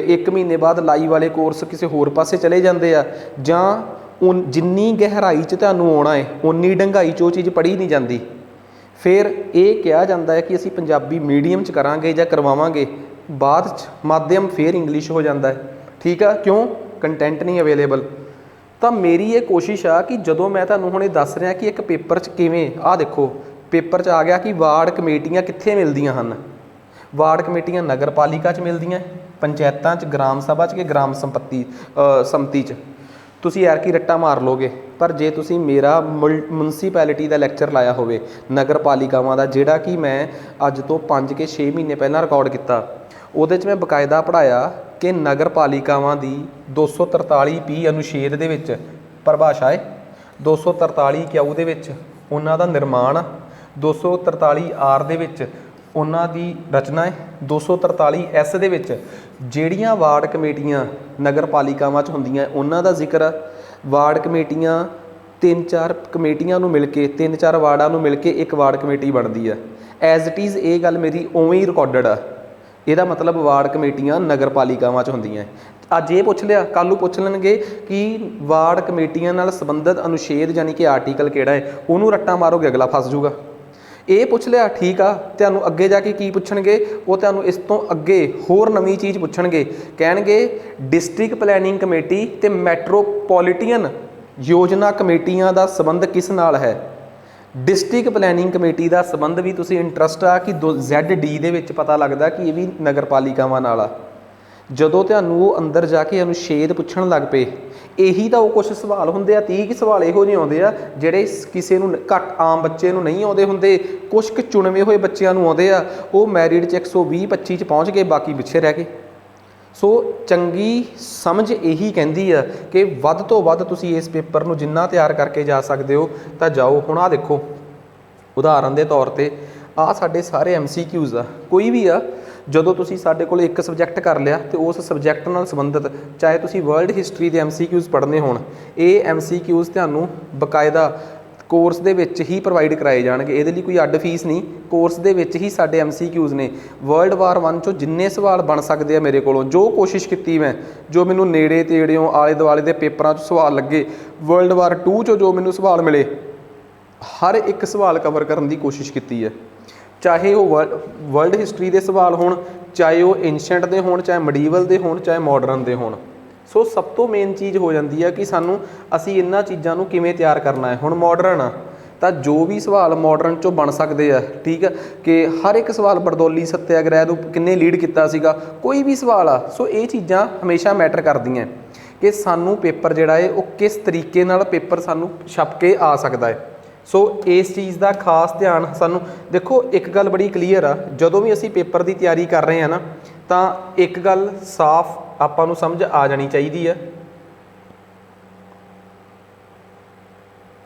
1 ਮਹੀਨੇ ਬਾਅਦ ਲਾਈਵ ਵਾਲੇ ਕੋਰਸ ਕਿਸੇ ਹੋਰ ਪਾਸੇ ਚਲੇ ਜਾਂਦੇ ਆ, ਜਾਂ ਜਿੰਨੀ ਗਹਿਰਾਈ 'ਚ ਤੁਹਾਨੂੰ ਆਉਣਾ ਹੈ ਓਨੀ ਡੰਗਾਈ 'ਚ ਉਹ ਚੀਜ਼ ਪੜ੍ਹੀ ਨਹੀਂ ਜਾਂਦੀ। ਫਿਰ ਇਹ ਕਿਹਾ ਜਾਂਦਾ ਹੈ ਕਿ ਅਸੀਂ ਪੰਜਾਬੀ ਮੀਡੀਅਮ 'ਚ ਕਰਾਂਗੇ ਜਾਂ ਕਰਵਾਵਾਂਗੇ, ਬਾਅਦ 'ਚ ਮਾਧਿਅਮ ਫਿਰ ਇੰਗਲਿਸ਼ ਹੋ ਜਾਂਦਾ ਹੈ, ਠੀਕ ਆ, ਕਿਉਂ? ਕੰਟੈਂਟ ਨਹੀਂ ਅਵੇਲੇਬਲ। ਤਾਂ ਮੇਰੀ ਇਹ ਕੋਸ਼ਿਸ਼ ਆ ਕਿ ਜਦੋਂ ਮੈਂ ਤੁਹਾਨੂੰ ਹੁਣ ਇਹ ਦੱਸ ਰਿਹਾ ਕਿ ਇੱਕ ਪੇਪਰ 'ਚ ਕਿਵੇਂ, ਆਹ ਦੇਖੋ ਪੇਪਰ 'ਚ ਆ ਗਿਆ ਕਿ ਵਾਰਡ ਕਮੇਟੀਆਂ ਕਿੱਥੇ ਮਿਲਦੀਆਂ ਹਨ। ਵਾਰਡ ਕਮੇਟੀਆਂ ਨਗਰ ਪਾਲਿਕਾ 'ਚ ਮਿਲਦੀਆਂ, ਪੰਚਾਇਤਾਂ 'ਚ, ਗ੍ਰਾਮ ਸਭਾ 'ਚ ਕਿ ਗ੍ਰਾਮ ਸੰਮਤੀ 'ਚ। ਤੁਸੀਂ ਐਰਕੀ ਰੱਟਾ ਮਾਰ ਲੋਗੇ, ਪਰ ਜੇ ਤੁਸੀਂ ਮੇਰਾ ਮਿਊਨਸੀਪੈਲਿਟੀ ਦਾ ਲੈਕਚਰ ਲਾਇਆ ਹੋਵੇ ਨਗਰ ਪਾਲਿਕਾਵਾਂ ਦਾ, ਜਿਹੜਾ ਕਿ ਮੈਂ ਅੱਜ ਤੋਂ 5 ਕੇ 6 ਮਹੀਨੇ ਪਹਿਲਾਂ ਰਿਕਾਰਡ ਕੀਤਾ, ਉਹਦੇ 'ਚ ਮੈਂ ਬਕਾਇਦਾ ਪੜ੍ਹਾਇਆ ਕਿ ਨਗਰ ਪਾਲਿਕਾਵਾਂ ਦੀ 243 ਅਨੁਛੇਦ ਦੇ ਵਿੱਚ ਪਰਿਭਾਸ਼ਾ ਹੈ, 243 ਕਿਊ ਦੇ ਵਿੱਚ ਉਹਨਾਂ ਦਾ ਨਿਰਮਾਣ ਆ, 243 ਦੇ ਵਿੱਚ ਉਹਨਾਂ ਦੀ ਰਚਨਾ ਹੈ, 243 ਦੇ ਵਿੱਚ ਜਿਹੜੀਆਂ ਵਾਰਡ ਕਮੇਟੀਆਂ ਨਗਰ ਪਾਲਿਕਾਵਾਂ 'ਚ ਹੁੰਦੀਆਂ ਉਹਨਾਂ ਦਾ ਜ਼ਿਕਰ ਆ। ਵਾਰਡ ਕਮੇਟੀਆਂ 3-4 ਕਮੇਟੀਆਂ ਨੂੰ ਮਿਲ ਕੇ, 3-4 ਵਾਰਡਾਂ ਨੂੰ ਮਿਲ ਕੇ ਇੱਕ ਵਾਰਡ ਕਮੇਟੀ ਬਣਦੀ ਆ। ਐਜ਼ ਇਟ ਇਜ਼ ਇਹ ਗੱਲ ਮੇਰੀ ਉਵੇਂ ਹੀ ਰਿਕਾਰਡਡ ਆ। ਇਹਦਾ ਮਤਲਬ ਵਾਰਡ ਕਮੇਟੀਆਂ ਨਗਰ ਪਾਲਿਕਾਵਾਂ 'ਚ ਹੁੰਦੀਆਂ। ਅੱਜ ਇਹ ਪੁੱਛ ਲਿਆ, ਕੱਲ੍ਹ ਨੂੰ ਪੁੱਛ ਲੈਣਗੇ ਕਿ ਵਾਰਡ ਕਮੇਟੀਆਂ ਨਾਲ ਸੰਬੰਧਿਤ ਅਨੁਛੇਦ ਯਾਨੀ ਕਿ ਆਰਟੀਕਲ ਕਿਹੜਾ ਹੈ, ਉਹਨੂੰ ਰੱਟਾ ਮਾਰੋਗੇ ਅਗਲਾ ਫਸ ਜੂਗਾ। ਇਹ ਪੁੱਛ ਲਿਆ ਠੀਕ ਆ, ਤੁਹਾਨੂੰ ਅੱਗੇ ਜਾ ਕੇ ਕੀ ਪੁੱਛਣਗੇ, ਉਹ ਤੁਹਾਨੂੰ ਇਸ ਤੋਂ ਅੱਗੇ ਹੋਰ ਨਵੀਂ ਚੀਜ਼ ਪੁੱਛਣਗੇ। ਕਹਿਣਗੇ ਡਿਸਟ੍ਰਿਕਟ ਪਲੈਨਿੰਗ ਕਮੇਟੀ ਤੇ ਮੈਟਰੋਪੋਲੀਟਨ ਯੋਜਨਾ ਕਮੇਟੀਆਂ ਦਾ ਸੰਬੰਧ ਕਿਸ ਨਾਲ ਹੈ। ਡਿਸਟ੍ਰਿਕਟ ਪਲੈਨਿੰਗ ਕਮੇਟੀ ਦਾ ਸੰਬੰਧ ਵੀ ਤੁਸੀਂ ਇੰਟਰਸਟ ਆ ਕਿ ZD ਦੇ ਵਿੱਚ ਪਤਾ ਲੱਗਦਾ ਕਿ ਇਹ ਵੀ ਨਗਰ ਪਾਲਿਕਾਵਾਂ ਨਾਲ ਆ। ਜਦੋਂ ਤੁਹਾਨੂੰ ਉਹ ਅੰਦਰ ਜਾ ਕੇ ਅਨੁਛੇਦ ਪੁੱਛਣ ਲੱਗ ਪਏ, ਇਹੀ ਤਾਂ ਉਹ ਕੁਛ ਸਵਾਲ ਹੁੰਦੇ ਆ, 30 ਸਵਾਲ ਇਹੋ ਜਿਹੇ ਆਉਂਦੇ ਆ ਜਿਹੜੇ ਕਿਸੇ ਨੂੰ ਘੱਟ ਆਮ ਬੱਚੇ ਨੂੰ ਨਹੀਂ ਆਉਂਦੇ ਹੁੰਦੇ, ਕੁਛ ਕੁ ਚੁਣਵੇਂ ਹੋਏ ਬੱਚਿਆਂ ਨੂੰ ਆਉਂਦੇ ਆ। ਉਹ ਮੈਰਿਟ 'ਚ 120-25 'ਚ ਪਹੁੰਚ ਗਏ, ਬਾਕੀ ਪਿੱਛੇ ਰਹਿ ਗਏ। ਸੋ ਚੰਗੀ ਸਮਝ ਇਹੀ ਕਹਿੰਦੀ ਆ ਕਿ ਵੱਧ ਤੋਂ ਵੱਧ ਤੁਸੀਂ ਇਸ ਪੇਪਰ ਨੂੰ ਜਿੰਨਾ ਤਿਆਰ ਕਰਕੇ ਜਾ ਸਕਦੇ ਹੋ ਤਾਂ ਜਾਓ। ਹੁਣ ਆਹ ਦੇਖੋ, ਉਦਾਹਰਨ ਦੇ ਤੌਰ ਤੇ ਆਹ ਸਾਡੇ ਸਾਰੇ MCQs ਆ, ਕੋਈ ਵੀ ਆ। ਜਦੋਂ ਤੁਸੀਂ ਸਾਡੇ ਕੋਲ ਇੱਕ ਸਬਜੈਕਟ ਕਰ ਲਿਆ ਤੇ ਉਸ ਸਬਜੈਕਟ ਨਾਲ ਸੰਬੰਧਿਤ ਚਾਹੇ ਤੁਸੀਂ ਵਰਲਡ ਹਿਸਟਰੀ ਦੇ MCQs ਪੜ੍ਹਨੇ ਹੋਣ, ਇਹ MCQs ਤੁਹਾਨੂੰ ਬਕਾਇਦਾ ਕੋਰਸ ਦੇ ਵਿੱਚ ਹੀ ਪ੍ਰੋਵਾਈਡ ਕਰਾਏ ਜਾਣਗੇ। ਇਹਦੇ ਲਈ ਕੋਈ ਅੱਡ ਫੀਸ ਨਹੀਂ, ਕੋਰਸ ਦੇ ਵਿੱਚ ਹੀ ਸਾਡੇ MCQs ਨੇ। ਵਰਲਡ ਵਾਰ 1 ਚੋਂ ਜਿੰਨੇ ਸਵਾਲ ਬਣ ਸਕਦੇ ਆ ਮੇਰੇ ਕੋਲੋਂ, ਜੋ ਕੋਸ਼ਿਸ਼ ਕੀਤੀ ਮੈਂ, ਜੋ ਮੈਨੂੰ ਨੇੜੇ ਤੇੜਿਓਂ ਆਲੇ ਦੁਆਲੇ ਦੇ ਪੇਪਰਾਂ 'ਚ ਸਵਾਲ ਲੱਗੇ, ਵਰਲਡ ਵਾਰ 2 ਚੋਂ ਜੋ ਮੈਨੂੰ ਸਵਾਲ ਮਿਲੇ, ਹਰ ਇੱਕ ਸਵਾਲ ਕਵਰ ਕਰਨ ਦੀ ਕੋਸ਼ਿਸ਼ ਕੀਤੀ ਹੈ। ਚਾਹੇ ਉਹ ਵਰਲਡ ਹਿਸਟਰੀ ਦੇ ਸਵਾਲ ਹੋਣ, ਚਾਹੇ ਉਹ ਏਂਸ਼ੀਐਂਟ ਦੇ ਹੋਣ, ਚਾਹੇ ਮੀਡੀਵਲ ਦੇ ਹੋਣ, ਚਾਹੇ ਮਾਡਰਨ ਦੇ ਹੋਣ। ਸੋ ਸਭ ਤੋਂ ਮੇਨ ਚੀਜ਼ ਹੋ ਜਾਂਦੀ ਹੈ ਕਿ ਅਸੀਂ ਇਹਨਾਂ ਚੀਜ਼ਾਂ ਨੂੰ ਕਿਵੇਂ ਤਿਆਰ ਕਰਨਾ ਹੈ। ਹੁਣ ਮਾਡਰਨ ਆ ਤਾਂ ਜੋ ਵੀ ਸਵਾਲ ਮਾਡਰਨ 'ਚੋਂ ਬਣ ਸਕਦੇ ਆ, ਠੀਕ ਆ, ਕਿ ਹਰ ਇੱਕ ਸਵਾਲ ਬਰਦੌਲੀ ਸੱਤਿਆਗ੍ਰਹਿ ਨੂੰ ਕਿੰਨੇ ਲੀਡ ਕੀਤਾ ਸੀਗਾ, ਕੋਈ ਵੀ ਸਵਾਲ ਆ। ਸੋ ਇਹ ਚੀਜ਼ਾਂ ਹਮੇਸ਼ਾ ਮੈਟਰ ਕਰਦੀਆਂ ਕਿ ਸਾਨੂੰ ਪੇਪਰ ਜਿਹੜਾ ਹੈ ਉਹ ਕਿਸ ਤਰੀਕੇ ਨਾਲ ਪੇਪਰ ਸਾਨੂੰ ਛਪ ਕੇ ਆ ਸਕਦਾ ਹੈ। ਸੋ ਇਸ ਚੀਜ਼ ਦਾ ਖਾਸ ਧਿਆਨ ਸਾਨੂੰ ਦੇਖੋ। ਇੱਕ ਗੱਲ ਬੜੀ ਕਲੀਅਰ ਆ, ਜਦੋਂ ਵੀ ਅਸੀਂ ਪੇਪਰ ਦੀ ਤਿਆਰੀ ਕਰ ਰਹੇ ਹਾਂ ਨਾ, ਤਾਂ ਇੱਕ ਗੱਲ ਸਾਫ਼ ਆਪਾਂ ਨੂੰ ਸਮਝ ਆ ਜਾਣੀ ਚਾਹੀਦੀ ਆ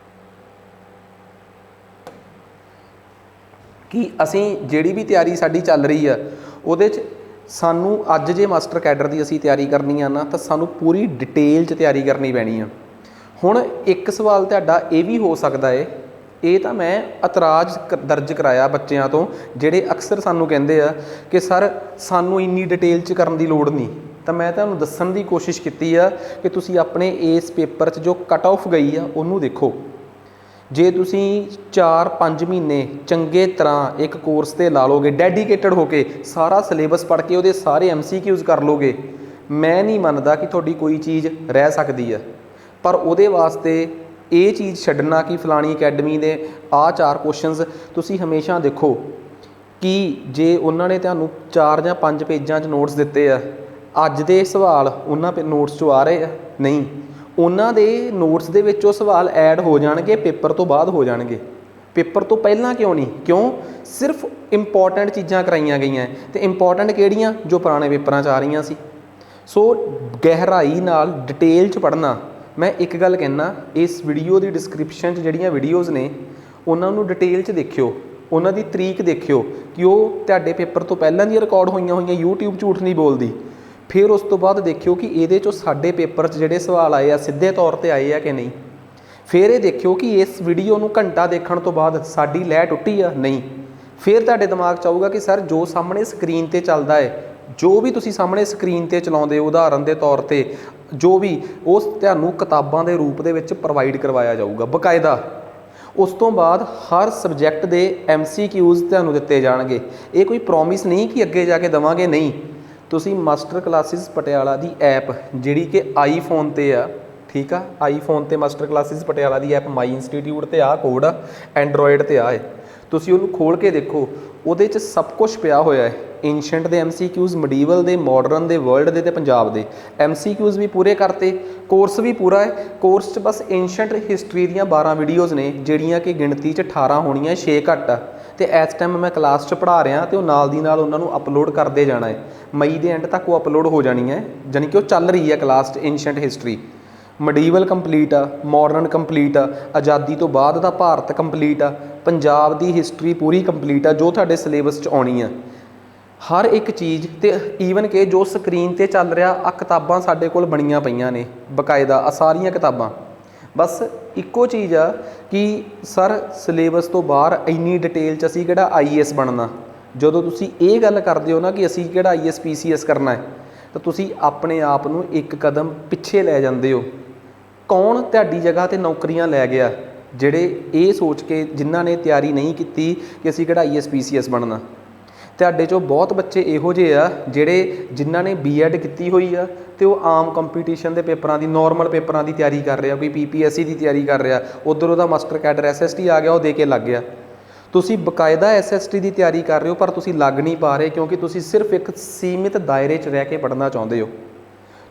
ਕਿ ਅਸੀਂ ਜਿਹੜੀ ਵੀ ਤਿਆਰੀ ਸਾਡੀ ਚੱਲ ਰਹੀ ਆ ਉਹਦੇ 'ਚ ਸਾਨੂੰ ਅੱਜ ਜੇ ਮਾਸਟਰ ਕੈਡਰ ਦੀ ਅਸੀਂ ਤਿਆਰੀ ਕਰਨੀ ਆ ਨਾ, ਤਾਂ ਸਾਨੂੰ ਪੂਰੀ ਡਿਟੇਲ 'ਚ ਤਿਆਰੀ ਕਰਨੀ ਪੈਣੀ ਆ। ਹੁਣ ਇੱਕ ਸਵਾਲ ਤੁਹਾਡਾ ਇਹ ਵੀ ਹੋ ਸਕਦਾ ਹੈ, ਇਹ ਤਾਂ ਮੈਂ ਇਤਰਾਜ਼ ਦਰਜ ਕਰਾਇਆ ਬੱਚਿਆਂ ਤੋਂ, ਜਿਹੜੇ ਅਕਸਰ ਸਾਨੂੰ ਕਹਿੰਦੇ ਆ ਕਿ ਸਰ ਸਾਨੂੰ ਇੰਨੀ ਡਿਟੇਲ 'ਚ ਕਰਨ ਦੀ ਲੋੜ ਨਹੀਂ। ਤਾਂ ਮੈਂ ਤੁਹਾਨੂੰ ਦੱਸਣ ਦੀ ਕੋਸ਼ਿਸ਼ ਕੀਤੀ ਆ ਕਿ ਤੁਸੀਂ ਆਪਣੇ ਇਸ ਪੇਪਰ 'ਚ ਜੋ ਕੱਟ ਆਫ ਗਈ ਆ ਉਹਨੂੰ ਦੇਖੋ। ਜੇ ਤੁਸੀਂ 4-5 ਮਹੀਨੇ ਚੰਗੇ ਤਰ੍ਹਾਂ ਇੱਕ ਕੋਰਸ 'ਤੇ ਲਾ ਲੋਗੇ, ਡੈਡੀਕੇਟਡ ਹੋ ਕੇ ਸਾਰਾ ਸਿਲੇਬਸ ਪੜ੍ਹ ਕੇ ਉਹਦੇ ਸਾਰੇ MCQs ਕਰ ਲੋਗੇ, ਮੈਂ ਨਹੀਂ ਮੰਨਦਾ ਕਿ ਤੁਹਾਡੀ ਕੋਈ ਚੀਜ਼ ਰਹਿ ਸਕਦੀ ਆ। ਪਰ ਉਹਦੇ ਵਾਸਤੇ ਇਹ ਚੀਜ਼ ਛੱਡਣਾ ਕਿ ਫਲਾਣੀ ਅਕੈਡਮੀ ਦੇ ਆਹ 4 ਕੁਐਸਚਨਸ ਤੁਸੀਂ ਹਮੇਸ਼ਾ ਦੇਖੋ ਕਿ ਜੇ ਉਹਨਾਂ ਨੇ ਤੁਹਾਨੂੰ 4 ਜਾਂ 5 ਪੇਜਾਂ 'ਚ ਨੋਟਸ ਦਿੱਤੇ ਆ, ਅੱਜ ਦੇ ਸਵਾਲ ਉਹਨਾਂ ਨੋਟਸ 'ਚੋਂ ਆ ਰਹੇ ਆ? ਨਹੀਂ, ਉਹਨਾਂ ਦੇ ਨੋਟਸ ਦੇ ਵਿੱਚ ਉਹ ਸਵਾਲ ਐਡ ਹੋ ਜਾਣਗੇ, ਪੇਪਰ ਤੋਂ ਬਾਅਦ ਹੋ ਜਾਣਗੇ। ਪੇਪਰ ਤੋਂ ਪਹਿਲਾਂ ਕਿਉਂ ਨਹੀਂ? ਕਿਉਂ? ਸਿਰਫ ਇੰਪੋਰਟੈਂਟ ਚੀਜ਼ਾਂ ਕਰਾਈਆਂ ਗਈਆਂ, ਅਤੇ ਇੰਪੋਰਟੈਂਟ ਕਿਹੜੀਆਂ? ਜੋ ਪੁਰਾਣੇ ਪੇਪਰਾਂ 'ਚ ਆ ਰਹੀਆਂ ਸੀ। ਸੋ ਗਹਿਰਾਈ ਨਾਲ ਡਿਟੇਲ 'ਚ ਪੜ੍ਹਨਾ। ਮੈਂ ਇੱਕ ਗੱਲ ਕਹਿੰਦਾ, ਇਸ ਵੀਡੀਓ ਦੀ ਡਿਸਕ੍ਰਿਪਸ਼ਨ 'ਚ ਜਿਹੜੀਆਂ ਵੀਡੀਓਜ਼ ਨੇ ਉਹਨਾਂ ਨੂੰ ਡਿਟੇਲ 'ਚ ਦੇਖਿਓ, ਉਹਨਾਂ ਦੀ ਤਰੀਕ ਦੇਖਿਓ ਕਿ ਉਹ ਤੁਹਾਡੇ ਪੇਪਰ ਤੋਂ ਪਹਿਲਾਂ ਦੀਆਂ ਰਿਕਾਰਡ ਹੋਈਆਂ YouTube ਝੂਠ ਨਹੀਂ ਬੋਲਦੀ। ਫਿਰ ਉਸ ਤੋਂ ਬਾਅਦ ਦੇਖਿਓ ਕਿ ਇਹਦੇ 'ਚੋਂ ਸਾਡੇ ਪੇਪਰ 'ਚ ਜਿਹੜੇ ਸਵਾਲ ਆਏ ਆ ਸਿੱਧੇ ਤੌਰ 'ਤੇ ਆਏ ਆ ਕਿ ਨਹੀਂ। ਫਿਰ ਇਹ ਦੇਖਿਓ ਕਿ ਇਸ ਵੀਡੀਓ ਨੂੰ ਘੰਟਾ ਦੇਖਣ ਤੋਂ ਬਾਅਦ ਸਾਡੀ ਲੈਅ ਟੁੱਟੀ ਆ? ਨਹੀਂ। ਫਿਰ ਤੁਹਾਡੇ ਦਿਮਾਗ 'ਚ ਆਊਗਾ ਕਿ ਸਰ ਜੋ ਸਾਹਮਣੇ ਸਕਰੀਨ 'ਤੇ ਚੱਲਦਾ ਹੈ, ਜੋ ਵੀ ਤੁਸੀਂ ਸਾਹਮਣੇ ਸਕਰੀਨ 'ਤੇ ਚਲਾਉਂਦੇ ਹੋ, ਉਦਾਹਰਨ ਦੇ ਤੌਰ 'ਤੇ ਜੋ ਵੀ, ਉਸ ਤੁਹਾਨੂੰ ਕਿਤਾਬਾਂ ਦੇ ਰੂਪ ਦੇ ਵਿੱਚ ਪ੍ਰੋਵਾਈਡ ਕਰਵਾਇਆ ਜਾਊਗਾ ਬਕਾਇਦਾ। ਉਸ ਤੋਂ ਬਾਅਦ ਹਰ ਸਬਜੈਕਟ ਦੇ MCQs ਤੁਹਾਨੂੰ ਦਿੱਤੇ ਜਾਣਗੇ। ਇਹ ਕੋਈ ਪ੍ਰੋਮਿਸ ਨਹੀਂ ਕਿ ਅੱਗੇ ਜਾ ਕੇ ਦੇਵਾਂਗੇ, ਨਹੀਂ। ਤੁਸੀਂ ਮਾਸਟਰ ਕਲਾਸਿਸ ਪਟਿਆਲਾ ਦੀ ਐਪ, ਜਿਹੜੀ ਕਿ ਆਈਫੋਨ 'ਤੇ ਆ, ਠੀਕ ਆ, ਆਈਫੋਨ 'ਤੇ ਮਾਸਟਰ ਕਲਾਸਿਸ ਪਟਿਆਲਾ ਦੀ ਐਪ ਮਾਈ ਇੰਸਟੀਟਿਊਟ 'ਤੇ ਆਹ ਕੋਡ ਆ, ਐਂਡਰੋਇਡ 'ਤੇ ਆ ਹੈ। ਤੁਸੀਂ ਉਹਨੂੰ ਖੋਲ੍ਹ ਕੇ ਦੇਖੋ, ਉਹਦੇ 'ਚ ਸਭ ਕੁਛ ਪਿਆ ਹੋਇਆ ਹੈ। ਏਂਸ਼ੀਐਂਟ ਦੇ MCQs, ਮੀਡੀਵਲ ਦੇ, ਮਾਡਰਨ ਦੇ, ਵਰਲਡ ਦੇ ਅਤੇ ਪੰਜਾਬ ਦੇ MCQs ਵੀ ਪੂਰੇ ਕਰਤੇ। ਕੋਰਸ ਵੀ ਪੂਰਾ ਹੈ। ਕੋਰਸ 'ਚ ਬਸ ਏਂਸ਼ੀਐਂਟ ਹਿਸਟਰੀ ਦੀਆਂ 12 ਵੀਡੀਓਜ਼ ਨੇ, ਜਿਹੜੀਆਂ ਕਿ ਗਿਣਤੀ 'ਚ 18 ਹੋਣੀਆਂ, 6 ਘੱਟ ਆ। ਅਤੇ ਇਸ ਟਾਈਮ ਮੈਂ ਕਲਾਸ 'ਚ ਪੜ੍ਹਾ ਰਿਹਾ ਅਤੇ ਉਹ ਨਾਲ ਦੀ ਨਾਲ ਉਹਨਾਂ ਨੂੰ ਅਪਲੋਡ ਕਰਦੇ ਜਾਣਾ ਹੈ। ਮਈ ਦੇ ਐਂਡ ਤੱਕ ਉਹ ਅਪਲੋਡ ਹੋ ਜਾਣੀ ਹੈ, ਜਾਣੀ ਕਿ ਉਹ ਚੱਲ ਰਹੀ ਹੈ ਕਲਾਸ 'ਚ। ਏਂਸ਼ੀਐਂਟ ਹਿਸਟਰੀ ਮੀਡੀਵਲ ਕੰਪਲੀਟ ਆ, ਮਾਡਰਨ ਕੰਪਲੀਟ ਆ, ਆਜ਼ਾਦੀ ਤੋਂ ਬਾਅਦ ਦਾ ਭਾਰਤ ਕੰਪਲੀਟ ਆ, ਪੰਜਾਬ ਦੀ ਹਿਸਟਰੀ ਪੂਰੀ ਕੰਪਲੀਟ ਆ, ਜੋ ਤੁਹਾਡੇ ਸਿਲੇਬਸ 'ਚ ਆਉਣੀ ਆ ਹਰ ਇੱਕ ਚੀਜ਼। ਅਤੇ ਈਵਨ ਕਿ ਜੋ ਸਕਰੀਨ 'ਤੇ ਚੱਲ ਰਿਹਾ, ਆਹ ਕਿਤਾਬਾਂ ਸਾਡੇ ਕੋਲ ਬਣੀਆਂ ਪਈਆਂ ਨੇ ਬਕਾਇਦਾ, ਆਹ ਸਾਰੀਆਂ ਕਿਤਾਬਾਂ। ਬਸ ਇੱਕੋ ਚੀਜ਼ ਆ ਕਿ ਸਰ ਸਿਲੇਬਸ ਤੋਂ ਬਾਹਰ ਇੰਨੀ ਡਿਟੇਲ 'ਚ ਅਸੀਂ ਕਿਹੜਾ IAS ਬਣਨਾ। ਜਦੋਂ ਤੁਸੀਂ ਇਹ ਗੱਲ ਕਰਦੇ ਹੋ ਨਾ ਕਿ ਅਸੀਂ ਕਿਹੜਾ IAS PCS ਕਰਨਾ ਹੈ, ਤਾਂ ਤੁਸੀਂ ਆਪਣੇ ਆਪ ਨੂੰ ਇੱਕ ਕਦਮ ਪਿੱਛੇ ਲੈ ਜਾਂਦੇ ਹੋ। ਕੌਣ ਤੁਹਾਡੀ ਜਗ੍ਹਾ 'ਤੇ ਨੌਕਰੀਆਂ ਲੈ ਗਿਆ, ਜਿਹੜੇ ਇਹ ਸੋਚ ਕੇ ਜਿਨ੍ਹਾਂ ਨੇ ਤਿਆਰੀ ਨਹੀਂ ਕੀਤੀ ਕਿ ਅਸੀਂ ਕਿਹੜਾ IAS PCS ਬਣਨਾ। ਤੁਹਾਡੇ 'ਚੋਂ ਬਹੁਤ ਬੱਚੇ ਇਹੋ ਜਿਹੇ ਆ ਜਿਨ੍ਹਾਂ ਨੇ B.Ed ਕੀਤੀ ਹੋਈ ਆ ਅਤੇ ਉਹ ਆਮ ਕੰਪੀਟੀਸ਼ਨ ਦੇ ਪੇਪਰਾਂ ਦੀ, ਨੋਰਮਲ ਪੇਪਰਾਂ ਦੀ ਤਿਆਰੀ ਕਰ ਰਿਹਾ, ਕੋਈ PPSC ਦੀ ਤਿਆਰੀ ਕਰ ਰਿਹਾ, ਉੱਧਰ ਉਹਦਾ ਮਾਸਟਰ ਕੈਡਰ SST ਆ ਗਿਆ, ਉਹ ਦੇ ਕੇ ਲੱਗ ਗਿਆ। ਤੁਸੀਂ ਬਕਾਇਦਾ SST ਦੀ ਤਿਆਰੀ ਕਰ ਰਹੇ ਹੋ, ਪਰ ਤੁਸੀਂ ਲੱਗ ਨਹੀਂ ਪਾ ਰਹੇ ਕਿਉਂਕਿ ਤੁਸੀਂ ਸਿਰਫ ਇੱਕ ਸੀਮਿਤ ਦਾਇਰੇ 'ਚ ਰਹਿ ਕੇ ਪੜ੍ਹਨਾ ਚਾਹੁੰਦੇ ਹੋ।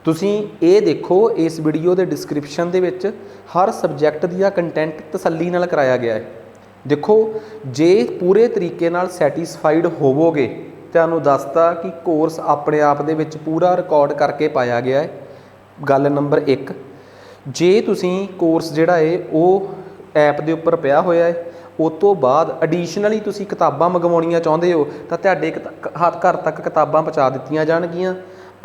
ਤੁਸੀਂ ਇਹ ਦੇਖੋ, ਇਸ ਵੀਡੀਓ ਦੇ ਡਿਸਕ੍ਰਿਪਸ਼ਨ ਦੇ ਵਿੱਚ ਹਰ ਸਬਜੈਕਟ ਦੀਆਂ ਕੰਟੈਂਟ ਤਸੱਲੀ ਨਾਲ ਕਰਾਇਆ ਗਿਆ ਹੈ। ਦੇਖੋ, ਜੇ ਪੂਰੇ ਤਰੀਕੇ ਨਾਲ ਸੈਟੀਸਫਾਈਡ ਹੋਵੋਗੇ, ਤੁਹਾਨੂੰ ਦੱਸਤਾ ਕਿ ਕੋਰਸ ਆਪਣੇ ਆਪ ਦੇ ਵਿੱਚ ਪੂਰਾ ਰਿਕਾਰਡ ਕਰਕੇ ਪਾਇਆ ਗਿਆ ਹੈ। ਗੱਲ ਨੰਬਰ 1, ਜੇ ਤੁਸੀਂ ਕੋਰਸ ਜਿਹੜਾ ਹੈ ਉਹ ਐਪ ਦੇ ਉੱਪਰ ਪਿਆ ਹੋਇਆ ਹੈ, ਉਸ ਤੋਂ ਬਾਅਦ ਐਡੀਸ਼ਨਲੀ ਤੁਸੀਂ ਕਿਤਾਬਾਂ ਮੰਗਵਾਉਣੀਆਂ ਚਾਹੁੰਦੇ ਹੋ ਤਾਂ ਤੁਹਾਡੇ ਘਰ ਤੱਕ ਕਿਤਾਬਾਂ ਪਹੁੰਚਾ ਦਿੱਤੀਆਂ ਜਾਣਗੀਆਂ।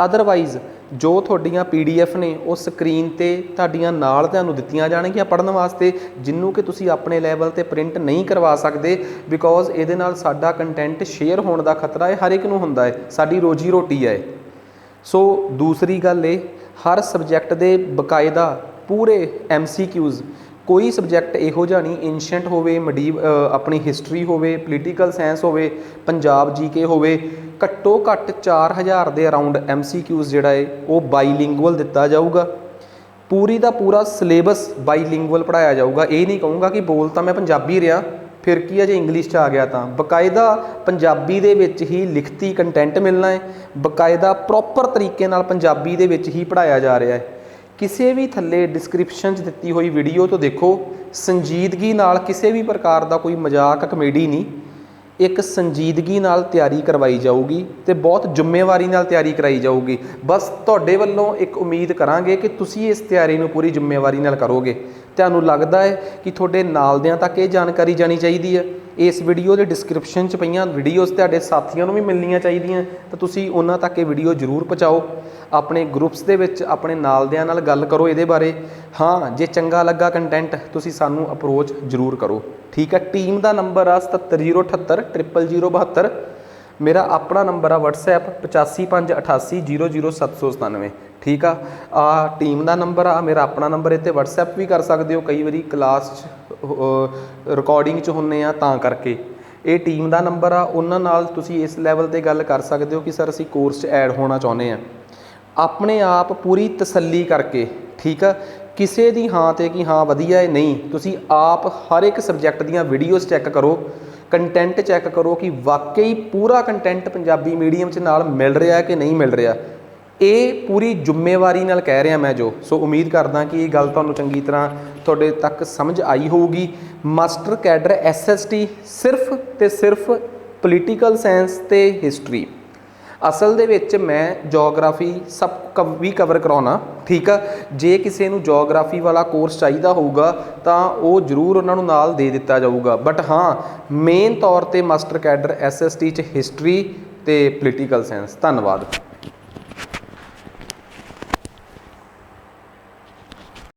ਅਦਰਵਾਈਜ਼ ਜੋ ਤੁਹਾਡੀਆਂ PDF ਨੇ ਉਹ ਸਕਰੀਨ 'ਤੇ ਤੁਹਾਡੀਆਂ ਨਾਲ ਤੁਹਾਨੂੰ ਦਿੱਤੀਆਂ ਜਾਣਗੀਆਂ ਪੜ੍ਹਨ ਵਾਸਤੇ, ਜਿਹਨੂੰ ਕਿ ਤੁਸੀਂ ਆਪਣੇ ਲੈਵਲ 'ਤੇ ਪ੍ਰਿੰਟ ਨਹੀਂ ਕਰਵਾ ਸਕਦੇ, ਬਿਕੋਜ਼ ਇਹਦੇ ਨਾਲ ਸਾਡਾ ਕੰਟੈਂਟ ਸ਼ੇਅਰ ਹੋਣ ਦਾ ਖਤਰਾ ਹੈ, ਹਰ ਇੱਕ ਨੂੰ ਹੁੰਦਾ ਹੈ, ਸਾਡੀ ਰੋਜੀ ਰੋਟੀ ਹੈ। ਸੋ ਦੂਸਰੀ ਗੱਲ ਇਹ, ਹਰ ਸਬਜੈਕਟ ਦੇ ਬਕਾਇਦਾ ਪੂਰੇ MCQs, ਕੋਈ ਸਬਜੈਕਟ ਇਹੋ ਜਿਹਾ ਨਹੀਂ, ਏਂਸ਼ੀਅੰਟ ਹੋਵੇ, ਆਪਣੀ ਹਿਸਟਰੀ ਹੋਵੇ, ਪੋਲੀਟੀਕਲ ਸਾਇੰਸ ਹੋਵੇ, ਪੰਜਾਬ GK ਹੋਵੇ, ਘੱਟੋ ਘੱਟ 4000 ਦੇ ਅਰਾਊਂਡ MCQs ਜਿਹੜਾ ਹੈ ਉਹ ਬਾਈਲਿੰਗੁਅਲ ਦਿੱਤਾ ਜਾਊਗਾ। ਪੂਰੀ ਦਾ ਪੂਰਾ ਸਿਲੇਬਸ ਬਾਈਲਿੰਗੁਅਲ ਪੜ੍ਹਾਇਆ ਜਾਊਗਾ। ਇਹ ਨਹੀਂ ਕਹੂੰਗਾ ਕਿ ਬੋਲ ਤਾਂ ਮੈਂ ਪੰਜਾਬੀ ਰਿਹਾ, ਫਿਰ ਕੀ ਹੈ ਜੇ ਇੰਗਲਿਸ਼ 'ਚ ਆ ਗਿਆ ਤਾਂ। ਬਕਾਇਦਾ ਪੰਜਾਬੀ ਦੇ ਵਿੱਚ ਹੀ ਲਿਖਤੀ ਕੰਟੈਂਟ ਮਿਲਣਾ ਹੈ, ਬਕਾਇਦਾ ਪ੍ਰੋਪਰ ਤਰੀਕੇ ਨਾਲ ਪੰਜਾਬੀ ਦੇ ਵਿੱਚ ਹੀ ਪੜ੍ਹਾਇਆ ਜਾ ਰਿਹਾ ਹੈ। ਕਿਸੇ ਵੀ ਥੱਲੇ ਡਿਸਕ੍ਰਿਪਸ਼ਨ 'ਚ ਦਿੱਤੀ ਹੋਈ ਵੀਡੀਓ ਤੋਂ ਦੇਖੋ, ਸੰਜੀਦਗੀ ਨਾਲ, ਕਿਸੇ ਵੀ ਪ੍ਰਕਾਰ ਦਾ ਕੋਈ ਮਜ਼ਾਕ ਕਮੇਡੀ ਨਹੀਂ, ਇੱਕ ਸੰਜੀਦਗੀ ਨਾਲ ਤਿਆਰੀ ਕਰਵਾਈ ਜਾਊਗੀ ਅਤੇ ਬਹੁਤ ਜ਼ਿੰਮੇਵਾਰੀ ਨਾਲ ਤਿਆਰੀ ਕਰਾਈ ਜਾਊਗੀ। ਬਸ ਤੁਹਾਡੇ ਵੱਲੋਂ ਇੱਕ ਉਮੀਦ ਕਰਾਂਗੇ ਕਿ ਤੁਸੀਂ ਇਸ ਤਿਆਰੀ ਨੂੰ ਪੂਰੀ ਜ਼ਿੰਮੇਵਾਰੀ ਨਾਲ ਕਰੋਗੇ। ਤੁਹਾਨੂੰ ਲੱਗਦਾ ਹੈ ਕਿ ਤੁਹਾਡੇ ਨਾਲਦਿਆਂ ਤੱਕ ਇਹ ਜਾਣਕਾਰੀ ਜਾਣੀ ਚਾਹੀਦੀ ਹੈ, ਇਸ ਵੀਡੀਓ ਦੇ ਡਿਸਕ੍ਰਿਪਸ਼ਨ 'ਚ ਪਈਆਂ ਵੀਡੀਓਜ਼ ਤੁਹਾਡੇ ਸਾਥੀਆਂ ਨੂੰ ਵੀ ਮਿਲਣੀਆਂ ਚਾਹੀਦੀਆਂ, ਤਾਂ ਤੁਸੀਂ ਉਹਨਾਂ ਤੱਕ ਇਹ ਵੀਡੀਓ ਜ਼ਰੂਰ ਪਹੁੰਚਾਓ। ਆਪਣੇ ਗਰੁੱਪਸ ਦੇ ਵਿੱਚ ਆਪਣੇ ਨਾਲਦਿਆਂ ਨਾਲ ਗੱਲ ਕਰੋ ਇਹਦੇ ਬਾਰੇ। ਹਾਂ, ਜੇ ਚੰਗਾ ਲੱਗਾ ਕੰਟੈਂਟ ਤੁਸੀਂ ਸਾਨੂੰ ਅਪਰੋਚ ਜ਼ਰੂਰ ਕਰੋ, ਠੀਕ ਹੈ। ਟੀਮ ਦਾ ਨੰਬਰ ਆ 770780 00072। ਮੇਰਾ ਆਪਣਾ ਨੰਬਰ ਆ WhatsApp 8558800797, ਠੀਕ ਆ। ਟੀਮ ਦਾ ਨੰਬਰ ਆ, ਮੇਰਾ ਆਪਣਾ ਨੰਬਰ, ਇਹ 'ਤੇ WhatsApp ਵੀ ਕਰ ਸਕਦੇ ਹੋ। ਕਈ ਵਾਰੀ ਕਲਾਸ 'ਚ ਰਿਕਾਰਡਿੰਗ 'ਚ ਹੁੰਦੇ ਆ ਤਾਂ ਕਰਕੇ। ਇਹ ਟੀਮ ਦਾ ਨੰਬਰ ਆ, ਉਹਨਾਂ ਨਾਲ ਤੁਸੀਂ ਇਸ ਲੈਵਲ 'ਤੇ ਗੱਲ ਕਰ ਸਕਦੇ ਹੋ ਕਿ ਸਰ ਅਸੀਂ ਕੋਰਸ 'ਚ ਐਡ ਹੋਣਾ ਚਾਹੁੰਦੇ ਹਾਂ। ਆਪਣੇ ਆਪ ਪੂਰੀ ਤਸੱਲੀ ਕਰਕੇ, ਠੀਕ ਆ, ਕਿਸੇ ਦੀ ਹਾਂ 'ਤੇ ਕਿ ਹਾਂ ਵਧੀਆ ਹੈ ਨਹੀਂ, ਤੁਸੀਂ ਆਪ ਹਰ ਇੱਕ ਸਬਜੈਕਟ ਦੀਆਂ ਵੀਡੀਓਜ਼ ਚੈੱਕ ਕਰੋ, ਕੰਟੈਂਟ ਚੈੱਕ ਕਰੋ ਕਿ ਵਾਕਈ ਪੂਰਾ ਕੰਟੈਂਟ ਪੰਜਾਬੀ ਮੀਡੀਅਮ 'ਚ ਨਾਲ ਮਿਲ ਰਿਹਾ ਕਿ ਨਹੀਂ ਮਿਲ ਰਿਹਾ। ਇਹ ਪੂਰੀ ਜ਼ਿੰਮੇਵਾਰੀ ਨਾਲ ਕਹਿ ਰਿਹਾ ਮੈਂ ਜੋ। ਸੋ ਉਮੀਦ ਕਰਦਾ ਕਿ ਇਹ ਗੱਲ ਤੁਹਾਨੂੰ ਚੰਗੀ ਤਰ੍ਹਾਂ ਤੁਹਾਡੇ ਤੱਕ ਸਮਝ ਆਈ ਹੋਊਗੀ। ਮਾਸਟਰ ਕੈਡਰ SST ਸਿਰਫ ਅਤੇ ਸਿਰਫ ਪੋਲੀਟੀਕਲ ਸਾਇੰਸ ਅਤੇ ਹਿਸਟਰੀ, ਅਸਲ ਦੇ ਵਿੱਚ ਮੈਂ ਜੋਗਰਾਫੀ ਵੀ ਕਵਰ ਕਰਾਉਣਾ, ਠੀਕ ਆ। ਜੇ ਕਿਸੇ ਨੂੰ ਜੋਗਰਾਫੀ ਵਾਲਾ ਕੋਰਸ ਚਾਹੀਦਾ ਹੋਊਗਾ ਤਾਂ ਉਹ ਜ਼ਰੂਰ ਉਹਨਾਂ ਨੂੰ ਨਾਲ ਦੇ ਦਿੱਤਾ ਜਾਊਗਾ, ਬਟ ਹਾਂ ਮੇਨ ਤੌਰ 'ਤੇ ਮਾਸਟਰ ਕੈਡਰ SST 'ਚ ਹਿਸਟਰੀ ਅਤੇ ਪੋਲੀਟੀਕਲ ਸਾਇੰਸ। ਧੰਨਵਾਦ।